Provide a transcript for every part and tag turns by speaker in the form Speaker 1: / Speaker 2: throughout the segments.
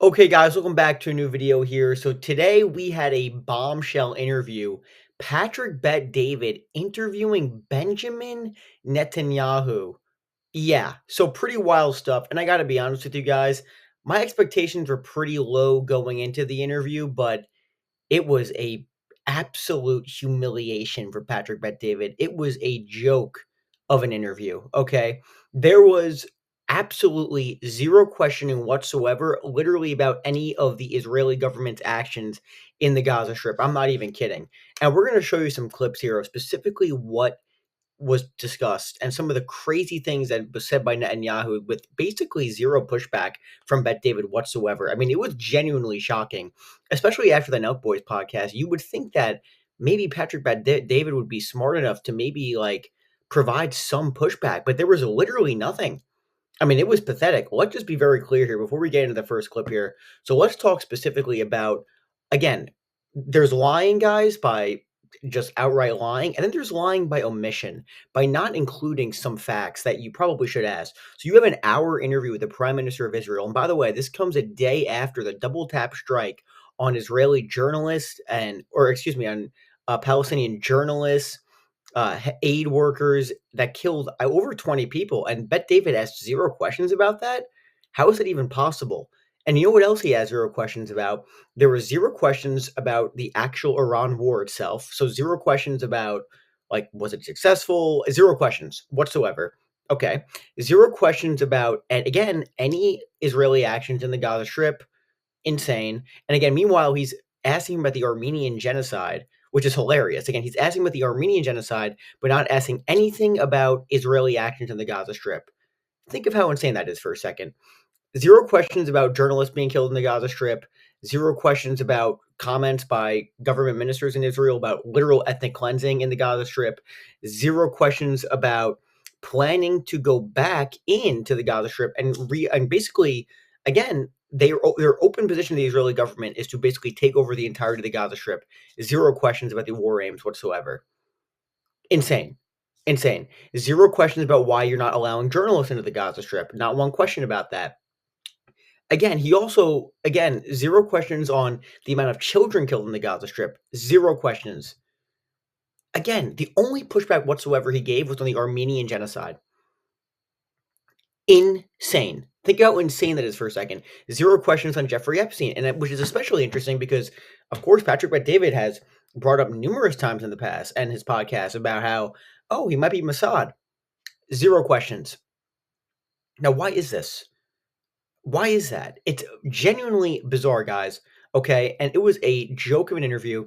Speaker 1: Okay, guys, welcome back to a new video here. So today we had a bombshell interview. Patrick Bet David interviewing Benjamin Netanyahu. Yeah, so pretty wild stuff. And I got to be honest with you guys, my expectations were pretty low going into the interview, but it was a absolute humiliation for Patrick Bet-David. It was a joke of an interview, okay? There was absolutely zero questioning whatsoever, literally about any of the Israeli government's actions in the Gaza Strip. I'm not even kidding. And we're going to show you some clips here of specifically what was discussed and some of the crazy things that was said by Netanyahu with basically zero pushback from Bet David whatsoever. I mean, it was genuinely shocking, especially after the Nelk Boys podcast. You would think that maybe Patrick Bet David would be smart enough to maybe like provide some pushback, but there was literally nothing. I mean, it was pathetic. Let's just be very clear here before we get into the first clip here. So let's talk specifically about, again, there's lying, guys, by just outright lying, and then there's lying by omission, by not including some facts that you probably should ask. So you have an hour interview with the Prime Minister of Israel. And by the way, this comes a day after the double tap strike on Israeli journalists on Palestinian journalists, aid workers that killed over 20 people. And Bet David asked zero questions about that. How is that even possible? And you know what else he has zero questions about? There were zero questions about the actual Iran war itself. So zero questions about, like, was it successful? Zero questions whatsoever. Okay. Zero questions about, and again, any Israeli actions in the Gaza Strip. Insane. And again, meanwhile, he's asking about the Armenian genocide, which is hilarious. Again, he's asking about the Armenian genocide, but not asking anything about Israeli actions in the Gaza Strip. Think of how insane that is for a second. Zero questions about journalists being killed in the Gaza Strip. Zero questions about comments by government ministers in Israel about literal ethnic cleansing in the Gaza Strip. Zero questions about planning to go back into the Gaza Strip and basically, again, their open position of the Israeli government is to basically take over the entirety of the Gaza Strip. Zero questions about the war aims whatsoever. Insane. Insane. Zero questions about why you're not allowing journalists into the Gaza Strip. Not one question about that. Again, he also, again, zero questions on the amount of children killed in the Gaza Strip. Zero questions. Again, the only pushback whatsoever he gave was on the Armenian genocide. Insane. Think how insane that is for a second. Zero questions on Jeffrey Epstein, which is especially interesting because, of course, Patrick Bet-David has brought up numerous times in the past and his podcast about how, oh, he might be Mossad. Zero questions. Now, why is this? Why is that? It's genuinely bizarre, guys. Okay, and it was a joke of an interview.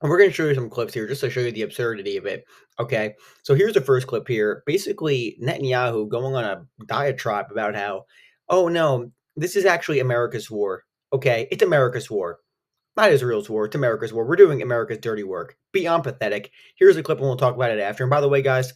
Speaker 1: And we're going to show you some clips here just to show you the absurdity of it. Okay, so here's the first clip here. Basically, Netanyahu going on a diatribe about how, oh no, this is actually America's war. Okay, it's America's war. Not Israel's war, it's America's war. We're doing America's dirty work. Beyond pathetic. Here's a clip and we'll talk about it after. And by the way, guys,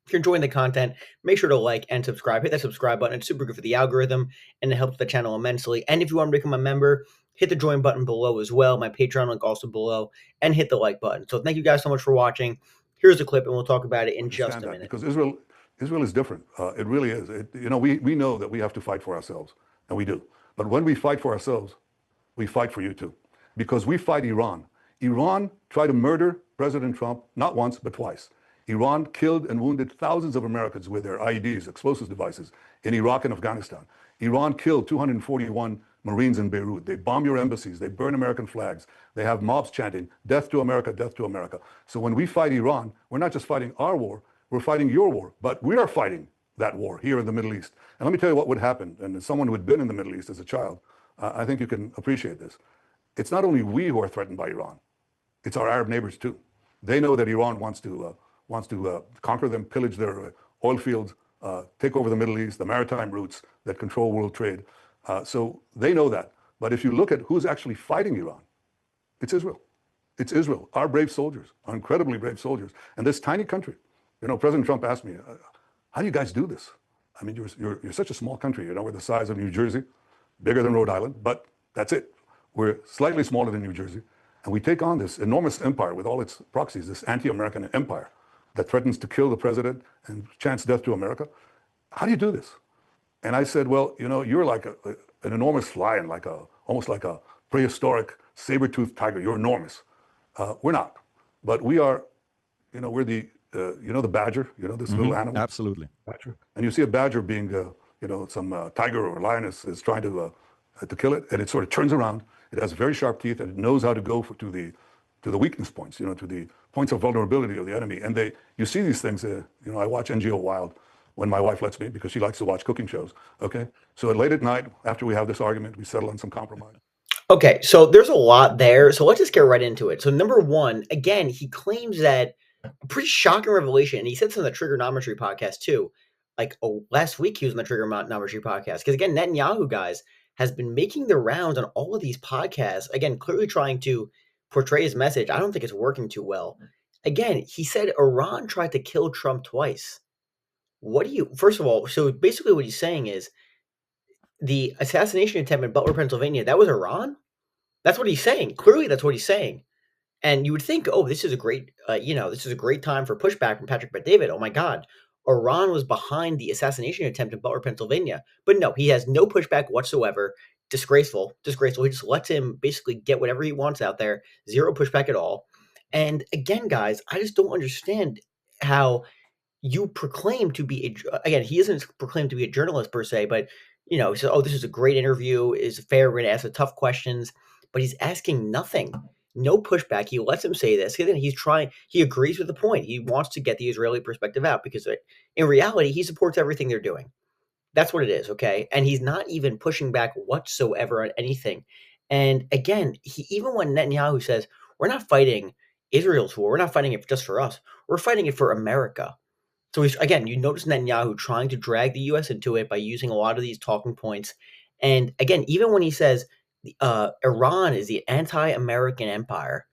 Speaker 1: if you're enjoying the content, make sure to like and subscribe. Hit that subscribe button. It's super good for the algorithm, and it helps the channel immensely. And if you want to become a member, hit the join button below as well. My Patreon link also below, and hit the like button. So thank you guys so much for watching. Here's a clip, and we'll talk about it in just a minute.
Speaker 2: Because Israel is different. It really is. We know that we have to fight for ourselves, and we do. But when we fight for ourselves, we fight for you too, because we fight Iran. Iran tried to murder President Trump not once but twice. Iran killed and wounded thousands of Americans with their IEDs, explosive devices, in Iraq and Afghanistan. Iran killed 241 Marines in Beirut. They bomb your embassies. They burn American flags. They have mobs chanting, "Death to America, death to America." So when we fight Iran, we're not just fighting our war, we're fighting your war. But we are fighting that war here in the Middle East. And let me tell you what would happen. And as someone who had been in the Middle East as a child, I think you can appreciate this. It's not only we who are threatened by Iran. It's our Arab neighbors too. They know that Iran wants to conquer them, pillage their oil fields, take over the Middle East, the maritime routes that control world trade. So they know that. But if you look at who's actually fighting Iran, it's Israel. It's Israel, our brave soldiers, our incredibly brave soldiers. And this tiny country, President Trump asked me, how do you guys do this? I mean, you're such a small country. We're the size of New Jersey, bigger than Rhode Island, but that's it. We're slightly smaller than New Jersey. And we take on this enormous empire with all its proxies, this anti-American empire that threatens to kill the president and chants death to America. How do you do this? And I said, well, you're like an enormous lion, almost like a prehistoric saber-toothed tiger. You're enormous. We're not, but we are. We're the badger. This little animal.
Speaker 3: Absolutely.
Speaker 2: Badger. And you see a badger being, some tiger or lioness is trying to kill it, and it sort of turns around. It has very sharp teeth, and it knows how to go to the weakness points, to the points of vulnerability of the enemy. And you see these things. I watch NGO Wild when my wife lets me because she likes to watch cooking shows. Okay, so late at night after we have this argument, we settle on some compromise.
Speaker 1: Okay, so there's a lot there. So let's just get right into it. So number one, again, he claims that a pretty shocking revelation, and he said this on the Trigonometry podcast too. Last week he was on the Trigonometry podcast because again, Netanyahu guys has been making the rounds on all of these podcasts. Again, clearly trying to portray his message. I don't think it's working too well. Again, he said Iran tried to kill Trump twice. First of all, so basically what he's saying is the assassination attempt in Butler, Pennsylvania, that was Iran? That's what he's saying. Clearly, that's what he's saying. And you would think, oh, this is a great, this is a great time for pushback from Patrick Bet-David. Oh my God, Iran was behind the assassination attempt in Butler, Pennsylvania. But no, he has no pushback whatsoever. Disgraceful. He just lets him basically get whatever he wants out there. Zero pushback at all. And again, guys, I just don't understand how you proclaim to be again, he isn't proclaimed to be a journalist per se, but he says, oh, this is a great interview, is fair, we're going to ask the tough questions, but he's asking nothing. No pushback. He lets him say this. He agrees with the point. He wants to get the Israeli perspective out because in reality, he supports everything they're doing. That's what it is, okay? And he's not even pushing back whatsoever on anything. And again, even when Netanyahu says, we're not fighting Israel's war, we're not fighting it just for us, we're fighting it for America. So you notice Netanyahu trying to drag the U.S. into it by using a lot of these talking points. And again, even when he says Iran is the anti-American empire,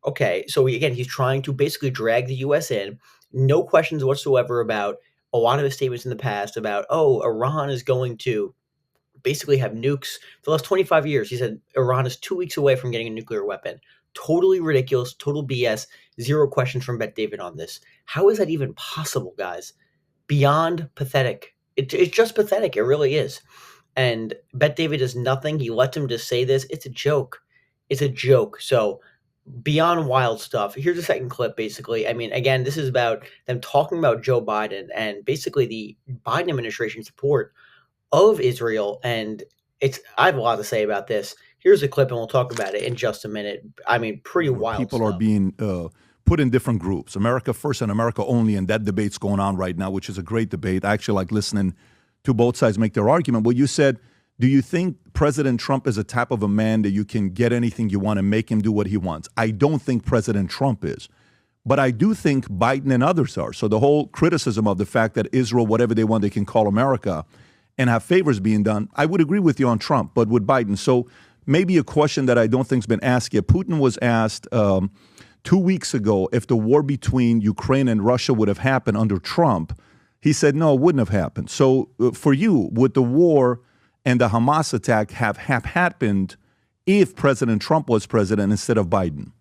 Speaker 1: okay, so he's trying to basically drag the U.S. in. No questions whatsoever about a lot of his statements in the past about, oh, Iran is going to basically have nukes. For the last 25 years, he said Iran is 2 weeks away from getting a nuclear weapon. Totally ridiculous, total BS, zero questions from Bet-David on this. How is that even possible, guys? Beyond pathetic. It's just pathetic. It really is. And Bet-David does nothing. He lets him just say this. It's a joke. It's a joke. So beyond wild stuff. Here's a second clip, basically. I mean, again, this is about them talking about Joe Biden and basically the Biden administration support of Israel. And I have a lot to say about this. Here's a clip, and we'll talk about it in just a minute. I mean, pretty wild
Speaker 3: People
Speaker 1: stuff.
Speaker 3: are being put in different groups, America first and America only, and that debate's going on right now, which is a great debate. I actually like listening to both sides make their argument. Well, you said, do you think President Trump is a type of a man that you can get anything you want and make him do what he wants? I don't think President Trump is. But I do think Biden and others are. So the whole criticism of the fact that Israel, whatever they want, they can call America and have favors being done, I would agree with you on Trump, but with Biden. So maybe a question that I don't think's been asked yet. Putin was asked 2 weeks ago if the war between Ukraine and Russia would have happened under Trump. He said, no, it wouldn't have happened. So for you, would the war and the Hamas attack have happened if President Trump was president instead of Biden?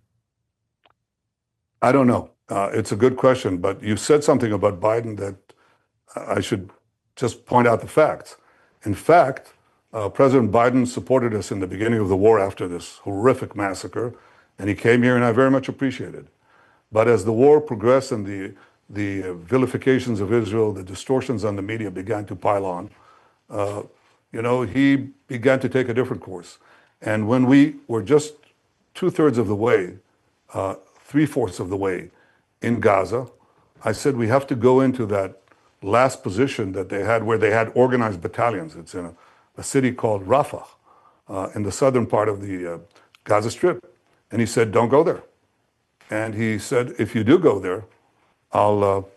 Speaker 2: I don't know. It's a good question, but you said something about Biden that I should just point out the facts. In fact, President Biden supported us in the beginning of the war after this horrific massacre, and he came here, and I very much appreciate it. But as the war progressed and the vilifications of Israel, the distortions on the media began to pile on, he began to take a different course. And when we were just 2/3 of the way, 3/4 of the way in Gaza, I said we have to go into that last position that they had where they had organized battalions. It's in a city called Rafah in the southern part of the Gaza Strip. And he said, don't go there. And he said, if you do go there, I'll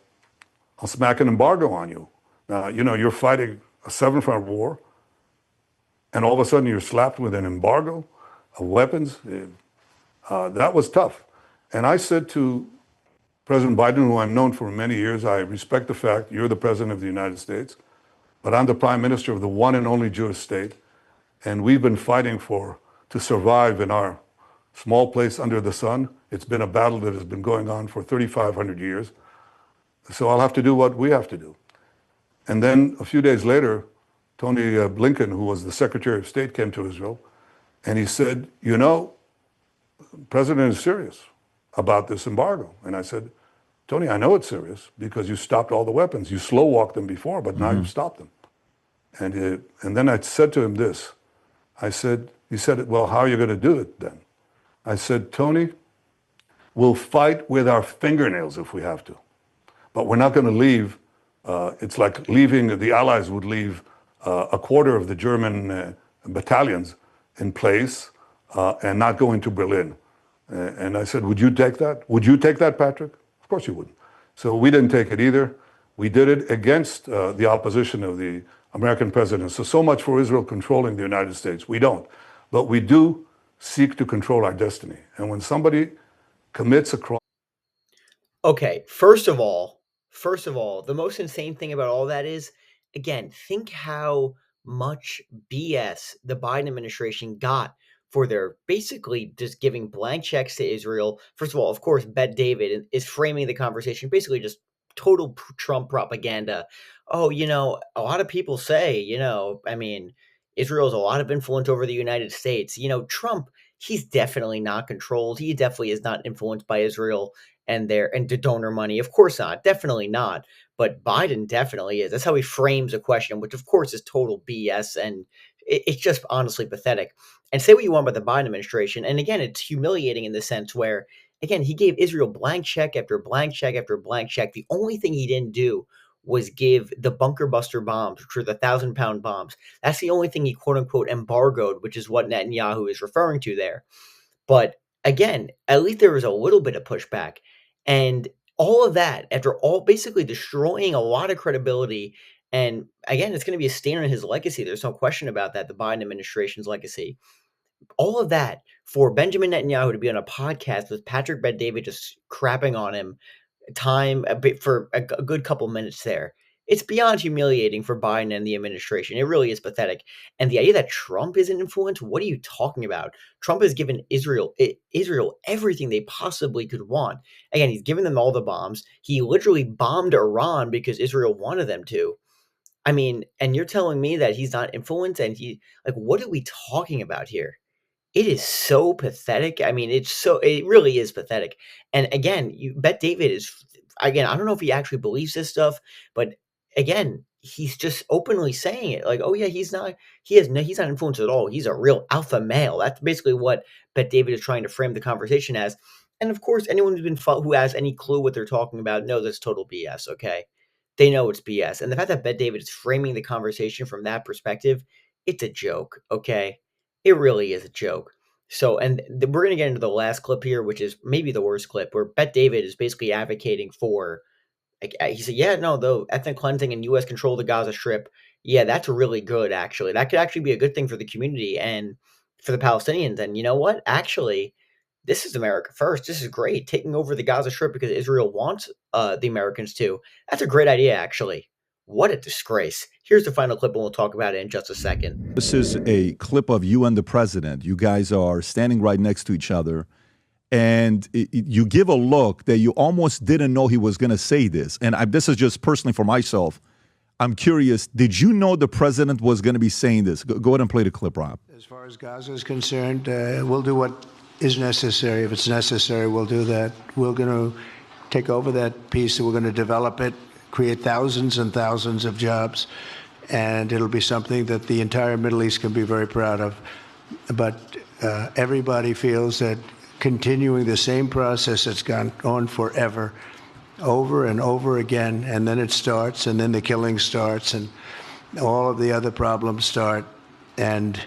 Speaker 2: smack an embargo on you. Now, you're fighting a seven-front war, and all of a sudden you're slapped with an embargo of weapons. That was tough. And I said to President Biden, who I've known for many years, I respect the fact you're the president of the United States, but I'm the prime minister of the one and only Jewish state, and we've been fighting to survive in our small place under the sun. It's been a battle that has been going on for 3,500 years. So I'll have to do what we have to do. And then a few days later, Tony Blinken, who was the Secretary of State, came to Israel, and he said, you know, the president is serious about this embargo. And I said, Tony, I know it's serious because you stopped all the weapons. You slow walked them before, but now you've stopped them. And then I said to him this. He said, well, how are you going to do it then? I said, Tony, we'll fight with our fingernails if we have to, but we're not going to leave. It's like leaving, the Allies would leave a quarter of the German battalions in place and not go into Berlin. And I said, would you take that? Would you take that, Patrick? Of course you wouldn't. So we didn't take it either. We did it against the opposition of the American president. So much for Israel controlling the United States. We don't. But we do seek to control our destiny. And when somebody commits a crime.
Speaker 1: Okay, first of all, the most insane thing about all that is, again, think how much BS the Biden administration got for their basically just giving blank checks to Israel. First of all, of course, Bet David is framing the conversation basically just total Trump propaganda. Oh, a lot of people say, I mean, Israel has a lot of influence over the United States. Trump, he's definitely not controlled. He definitely is not influenced by Israel and the donor money. Of course not. Definitely not. But Biden definitely is. That's how he frames a question, which of course is total BS. And it's just honestly pathetic. And say what you want about the Biden administration. And again, it's humiliating in the sense where, again, he gave Israel blank check after blank check after blank check. The only thing he didn't do was give the bunker buster bombs, which are the 1,000-pound bombs. That's the only thing he quote unquote embargoed, which is what Netanyahu is referring to there. But again, at least there was a little bit of pushback. And all of that, after all basically destroying a lot of credibility, and again, it's going to be a stain on his legacy. There's no question about that, the Biden administration's legacy. All of that for Benjamin Netanyahu to be on a podcast with Patrick Bet-David just crapping on him for a good couple minutes there. It's beyond humiliating for Biden and the administration. It really is pathetic. And the idea that Trump is an influence, what are you talking about? Trump has given Israel everything they possibly could want. Again, he's given them all the bombs. He literally bombed Iran because Israel wanted them to. I mean, and you're telling me that he's not influenced and what are we talking about here? It is so pathetic. I mean, it really is pathetic. And again, you bet David I don't know if he actually believes this stuff, but again, he's just openly saying it. Like, oh yeah, he's not influenced at all. He's a real alpha male. That's basically what Bet David is trying to frame the conversation as. And of course, anyone who has any clue what they're talking about knows that's total BS. Okay, they know it's BS. And the fact that Bet David is framing the conversation from that perspective, it's a joke. Okay, it really is a joke. So, and we're going to get into the last clip here, which is maybe the worst clip, where Bet David is basically advocating for, he said, yeah, no, the ethnic cleansing and U.S. control of the Gaza Strip, yeah, that's really good, actually. That could actually be a good thing for the community and for the Palestinians. And you know what? Actually, this is America first. This is great. Taking over the Gaza Strip because Israel wants the Americans to. That's a great idea, actually. What a disgrace. Here's the final clip, and we'll talk about it in just a second.
Speaker 3: This is a clip of you and the president. You guys are standing right next to each other, and you give a look that you almost didn't know he was going to say this. And this is just personally for myself. I'm curious, did you know the president was going to be saying this? Go ahead and play the clip, Rob.
Speaker 4: As far as Gaza is concerned, we'll do what is necessary. If it's necessary, we'll do that. We're going to take over that piece, and we're going to develop it, create thousands and thousands of jobs, and it'll be something that the entire Middle East can be very proud of. But everybody feels that continuing the same process that's gone on forever, over and over again, and then it starts, and then the killing starts, and all of the other problems start, and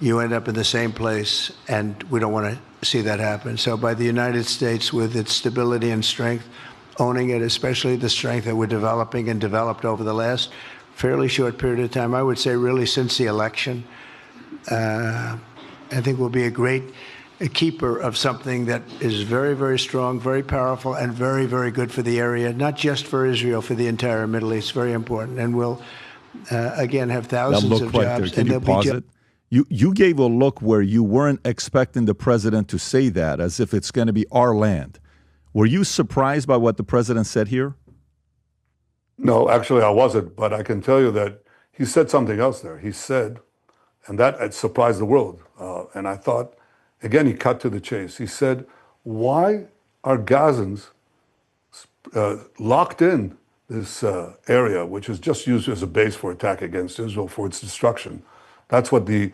Speaker 4: you end up in the same place, and we don't want to see that happen. So by the United States, with its stability and strength, owning it, especially the strength that we're developing and developed over the last fairly short period of time, I would say really since the election, I think we'll be a keeper of something that is very, very strong, very powerful, and very, very good for the area, not just for Israel, for the entire Middle East. Very important. And we'll, again, have thousands of
Speaker 3: right
Speaker 4: jobs.
Speaker 3: There. Can you pause it? You gave a look where you weren't expecting the president to say that, as if it's going to be our land. Were you surprised by what the president said here?
Speaker 2: No, actually I wasn't, but I can tell you that he said something else there. He said, and that had surprised the world. And I thought, again, he cut to the chase. He said, why are Gazans locked in this area, which is just used as a base for attack against Israel for its destruction? That's what the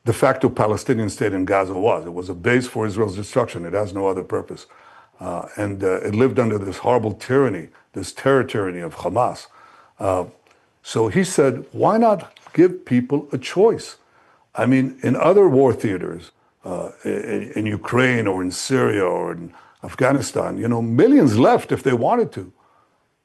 Speaker 2: de facto Palestinian state in Gaza was. It was a base for Israel's destruction. It has no other purpose. And it lived under this horrible tyranny, this terror tyranny of Hamas. So he said, why not give people a choice? I mean, in other war theaters, in Ukraine or in Syria or in Afghanistan, millions left if they wanted to.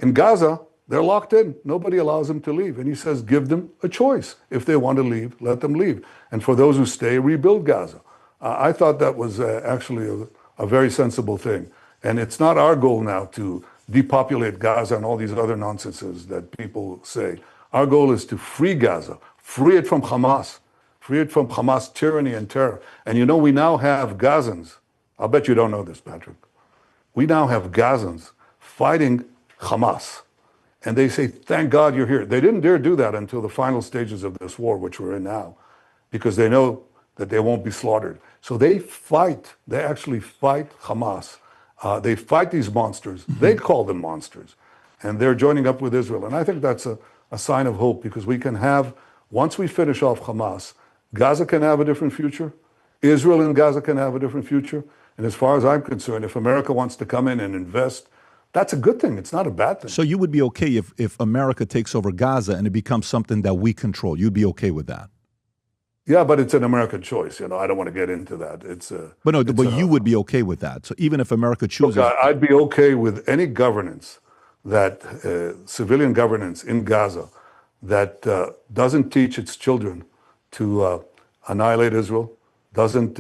Speaker 2: In Gaza, they're locked in. Nobody allows them to leave. And he says, give them a choice. If they want to leave, let them leave. And for those who stay, rebuild Gaza. I thought that was actually a very sensible thing. And it's not our goal now to depopulate Gaza and all these other nonsenses that people say. Our goal is to free Gaza, free it from Hamas, free it from Hamas tyranny and terror. And we now have Gazans. I'll bet you don't know this, Patrick. We now have Gazans fighting Hamas. And they say, thank God you're here. They didn't dare do that until the final stages of this war, which we're in now, because they know that they won't be slaughtered. So they fight. They actually fight Hamas. They fight these monsters. They call them monsters. And they're joining up with Israel. And I think that's a sign of hope, because we can have, once we finish off Hamas, Gaza can have a different future. Israel and Gaza can have a different future. And as far as I'm concerned, if America wants to come in and invest, that's a good thing. It's not a bad thing.
Speaker 3: So you would be okay if America takes over Gaza and it becomes something that we control. You'd be okay with that?
Speaker 2: Yeah, but it's an American choice. I don't want to get into that.
Speaker 3: But you would be okay with that. So even if America chooses,
Speaker 2: look, I'd be okay with any governance that civilian governance in Gaza that doesn't teach its children to annihilate Israel, doesn't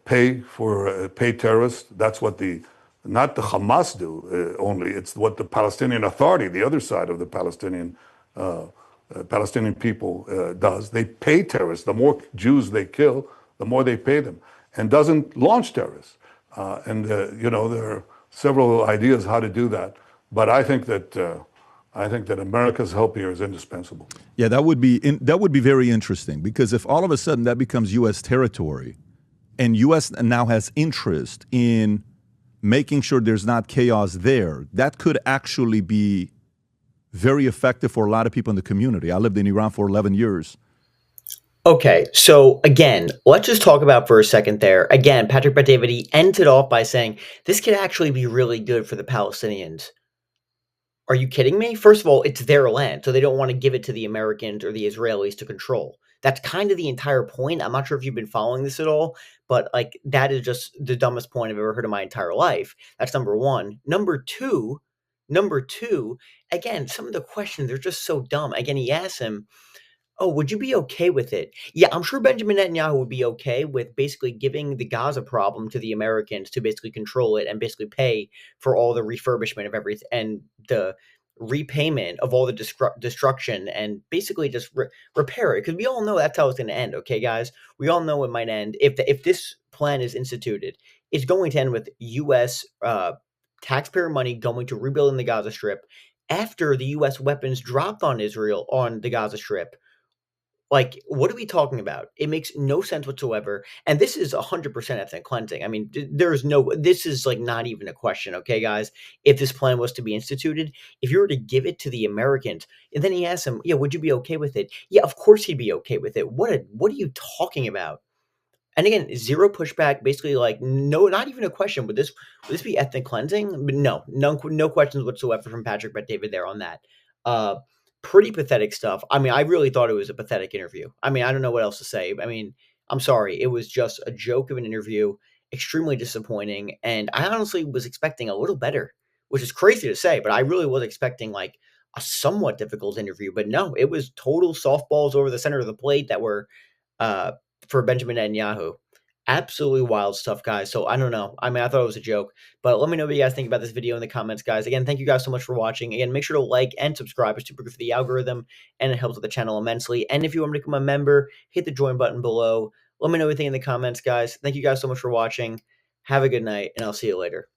Speaker 2: pay terrorists. That's what not the Hamas do only. It's what the Palestinian Authority, the other side of the Palestinian people does. They pay terrorists. The more Jews they kill, the more they pay them, and doesn't launch terrorists. There are several ideas how to do that. But I think that America's help here is indispensable.
Speaker 3: Yeah, that would be very interesting, because if all of a sudden that becomes U.S. territory, and U.S. now has interest in making sure there's not chaos there, that could actually be very effective for a lot of people in the community. I lived in Iran for 11 years.
Speaker 1: Okay, so again, let's just talk about for a second there. Again, Patrick Bet-David, he ended off by saying this could actually be really good for the Palestinians. Are you kidding me? First of all, it's their land, so they don't want to give it to the Americans or the Israelis to control. That's kind of the entire point. I'm not sure if you've been following this at all, but that is just the dumbest point I've ever heard in my entire life. That's number one. Number two, again, some of the questions, they're just so dumb. Again, he asked him, oh, would you be okay with it? Yeah, I'm sure Benjamin Netanyahu would be okay with basically giving the Gaza problem to the Americans to basically control it and basically pay for all the refurbishment of everything and the repayment of all the destruction and basically just repair it. Because we all know that's how it's going to end, okay, guys? We all know it might end. If this plan is instituted, it's going to end with U.S. Taxpayer money going to rebuilding the Gaza Strip after the U.S. weapons dropped on Israel on the Gaza Strip. What are we talking about? It makes no sense whatsoever. And this is 100% ethnic cleansing. I mean, this is not even a question, okay, guys? If this plan was to be instituted, if you were to give it to the Americans, and then he asked him, yeah, would you be okay with it? Yeah, of course he'd be okay with it. What are you talking about? And again, zero pushback, basically no, not even a question. Would this be ethnic cleansing? But no questions whatsoever from Patrick Bet-David there on that. Pretty pathetic stuff. I mean, I really thought it was a pathetic interview. I mean, I don't know what else to say. I mean, I'm sorry. It was just a joke of an interview, extremely disappointing. And I honestly was expecting a little better, which is crazy to say, but I really was expecting a somewhat difficult interview. But no, it was total softballs over the center of the plate that were for Benjamin Netanyahu. Absolutely wild stuff, guys. So I don't know. I mean, I thought it was a joke, but let me know what you guys think about this video in the comments, guys. Again, thank you guys so much for watching. Again, make sure to like and subscribe. It's super good for the algorithm, and it helps with the channel immensely. And if you want to become a member, hit the join button below. Let me know what you think in the comments, guys. Thank you guys so much for watching. Have a good night, and I'll see you later.